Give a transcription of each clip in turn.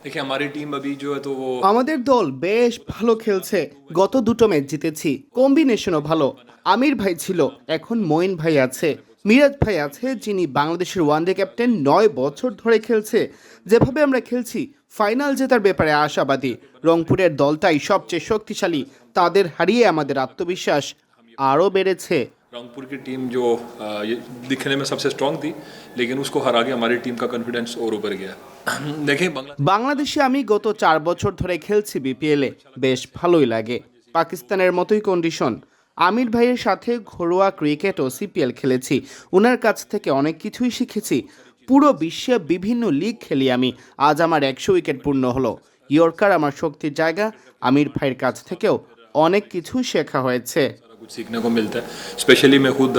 देखिए हमारी टीम अभी जो है तो वो আমাদের দল বেশ ভালো খেলছে। গত দুটো ম্যাচ জিতেছি, কম্বিনেশনও ভালো। আমির ভাই ছিল, এখন মঈন ভাই আছে, মিরাজ ভাই আছে যিনি বাংলাদেশের ওয়ানডে ক্যাপ্টেন, 9 বছর ধরে খেলছে। যেভাবে আমরা খেলছি, ফাইনাল জেতার ব্যাপারে আশাবাদী। রংপুরের দলটাই সবচেয়ে শক্তিশালী, তাদের হারিয়ে আমাদের আত্মবিশ্বাস আরও বেড়েছে। रंगपुर की टीम जो ये दिखने में सबसे स्ट्रांग थी, लेकिन उसको हरा के हमारी टीम का कॉन्फिडेंस और ऊपर गया। देखिए बांग्लादेश বাংলাদেশে আমি গত 4 বছর ধরে খেলছি বিপিএলে, বেশ ভালোই লাগে। পাকিস্তানের মতোই কন্ডিশন। আমির ভাইয়ের সাথে ঘরোয়া ক্রিকেট ও সিপিএল খেলেছি, ওনার কাছ থেকে অনেক কিছুই শিখেছি। পুরো বিশ্বে বিভিন্ন লিগ খেলি আমি। আজ আমার 100 উইকেট পূর্ণ হলো। ইয়র্কার আমার শক্তির জায়গা, আমির ভাইয়ের কাছ থেকেও অনেক কিছু শেখা হয়েছে। सारा कुछ सीखने को मिलता है। स्पेशली मैं खुद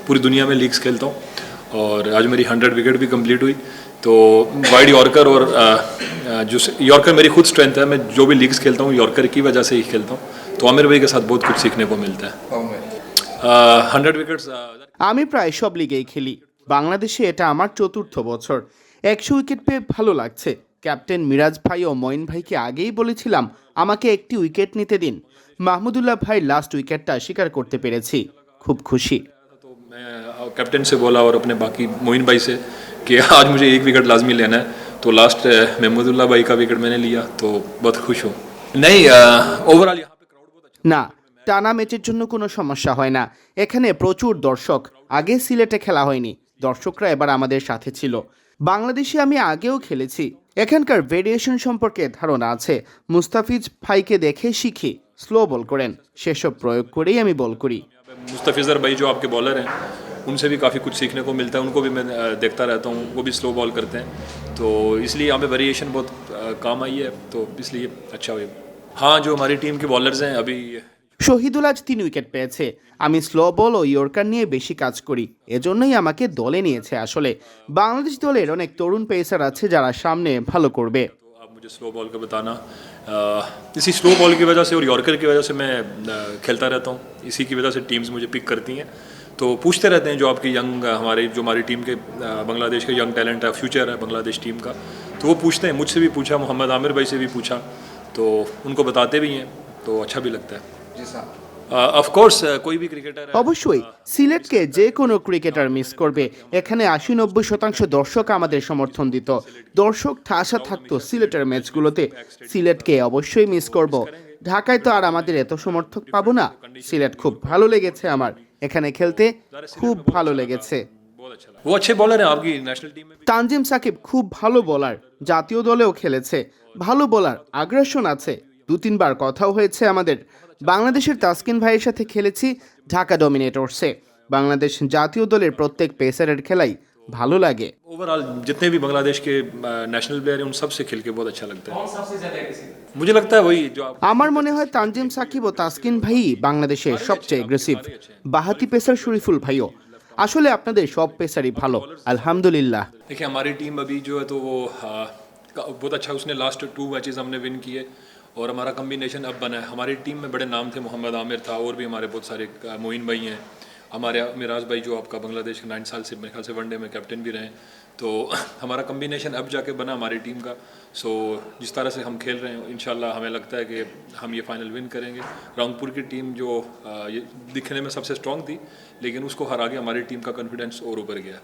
पूरी दुनिया में लीग्स खेलता हूँ और आज मेरी 100 विकेट भी कंप्लीट हुई। तो वाइड यॉर्कर और जो यॉर्कर मेरी खुद स्ट्रेंथ है। मैं जो भी लीग्स खेलता हूँ यॉर्कर की वजह से ही खेलता हूँ। तो आमिर भाई के साथ बहुत कुछ सीखने को मिलता है। 100 विकेट्स আমি প্রায় সব লিগেই খেলি। বাংলাদেশে এটা আমার চতুর্থ বছর। 100 উইকেট পেয়ে ভালো লাগছে। ক্যাপ্টেন মিরাজ ভাই ও মঈন ভাইকে আগেই বলেছিলাম আমাকে একটি উইকেট নিতে দিন। মাহমুদুল্লাহ ভাই লাস্ট উইকেটটা স্বীকার করতে পেরেছি, খুব খুশি। तो मैं कैप्टन से बोला और अपने बाकी मोइन भाई से कि आज मुझे एक विकेट लाजमी लेना है। तो लास्ट महमूदुल्लाह भाई का विकेट मैंने लिया, तो बहुत खुश हूँ। नहीं ओवरऑल यहाँ पे क्राउड बहुत अच्छा। না, টানা ম্যাচের জন্য কোনো সমস্যা হয় না। এখানে প্রচুর দর্শক। আগে সিলেটে খেলা হয়নি, দর্শকরা এবার আমাদের সাথে ছিল। বাংলাদেশে আমি আগেও খেলেছি, এখানকার ভেরিয়েশন সম্পর্কে ধারণা আছে। মুস্তাফিজ ভাইকে দেখে শিখি, স্লো বল করেন, সেসব প্রয়োগ করেই আমি বল করি। मुस्तफ़िज़र भाई जो आपके बॉलर हैं उनसे भी काफ़ी कुछ सीखने को मिलता है। उनको भी मैं देखता रहता हूँ, वो भी स्लो बॉल करते हैं। तो इसलिए यहाँ पे वेरिएशन बहुत काम आई है, तो इसलिए अच्छा हुआ। हाँ जो हमारी टीम के बॉलर्स हैं अभी শহীদুল আজ 3 উইকেট পেয়েছে। আমি স্লো বল ও ইয়র্কার নিয়ে বেশি কাজ করি, এজন্যই আমাকে দলে নিয়েছে। আসলে বাংলাদেশ দলের অনেক তরুণ পেসার আছে যারা সামনে ভালো করবে। तो आप मुझे स्लो बॉल का बताना। इसी स्लो बॉल की वजह से और यॉर्कर की वजह से मैं खेलता रहता हूँ। इसी की वजह से टीम्स मुझे पिक करती हैं। तो पूछते रहते हैं जो आपकी यंग हमारी टीम के बांग्लादेश के यंग टैलेंट है, फ्यूचर है बांग्लादेश टीम का। तो वो पूछते हैं, मुझसे भी पूछा, मोहम्मद आमिर भाई से भी पूछा, तो उनको बताते भी हैं, तो अच्छा भी लगता है। ऑफ कोर्स कोई भी क्रिकेटर है অবশ্যই সিলেটকে যে কোনো ক্রিকেটার মিস করবে। এখানে 80-90% দর্শক আমাদের সমর্থন দিত। দর্শক ঠাসা থাকতো সিলেটের ম্যাচগুলোতে। সিলেটকে অবশ্যই মিস করব। ঢাকায় তো আর আমাদের এত সমর্থক পাবো না। সিলেট খুব ভালো লেগেছে আমার, এখানে খেলতে খুব ভালো লেগেছে। बहुत अच्छा लगा। वो अच्छे बॉलर हैं आपकी नेशनल टीम में भी। তানজিম সাকিব খুব ভালো বোলার, জাতীয় দলেও খেলেছে। ভালো বোলার, আগ্রাসন আছে। 2-3 বার কথাও হয়েছে আমাদের। বাংলাদেশের তাসকিন ভাইয়ের সাথে খেলেছি ঢাকা ডমিনেটরসে। বাংলাদেশ জাতীয় দলের প্রত্যেক পেসারের খেলাই ভালো লাগে। ओवरऑल जितने भी बांग्लादेश के नेशनल प्लेयर हैं उन सब से खेल के बहुत अच्छा लगता है। मुझे लगता है वही जो आप আমার মনে হয় তানজিম সাকিব ও তাসকিন ভাই বাংলাদেশের সবচেয়ে এগ্রেসিভ। বাহাতি পেসার শরীফুল ভাইও। আসলে আপনাদের সব পেসারই ভালো, আলহামদুলিল্লাহ। देखिए हमारी टीम अभी जो है तो वो बहुत अच्छा, उसने लास्ट 2 मैचेस हमने विन किए और हमारा कम्बिनेशन अब बना है। हमारी टीम में बड़े नाम थे, मोहम्मद आमिर था और भी हमारे बहुत सारे मोइन भाई हैं, हमारे मिराज भाई जो आपका बांग्लादेश के 9 साल से मेरे ख्याल से वनडे में कैप्टन भी रहे। तो हमारा कम्बिनेशन अब जाके बना हमारी टीम का। सो जिस तरह से हम खेल रहे हैं इंशाल्लाह हमें लगता है कि हम ये फाइनल विन करेंगे। रंगपुर की टीम जो ये दिखने में सबसे स्ट्रांग थी, लेकिन उसको हरा के हमारी टीम का कॉन्फिडेंस और ऊपर गया।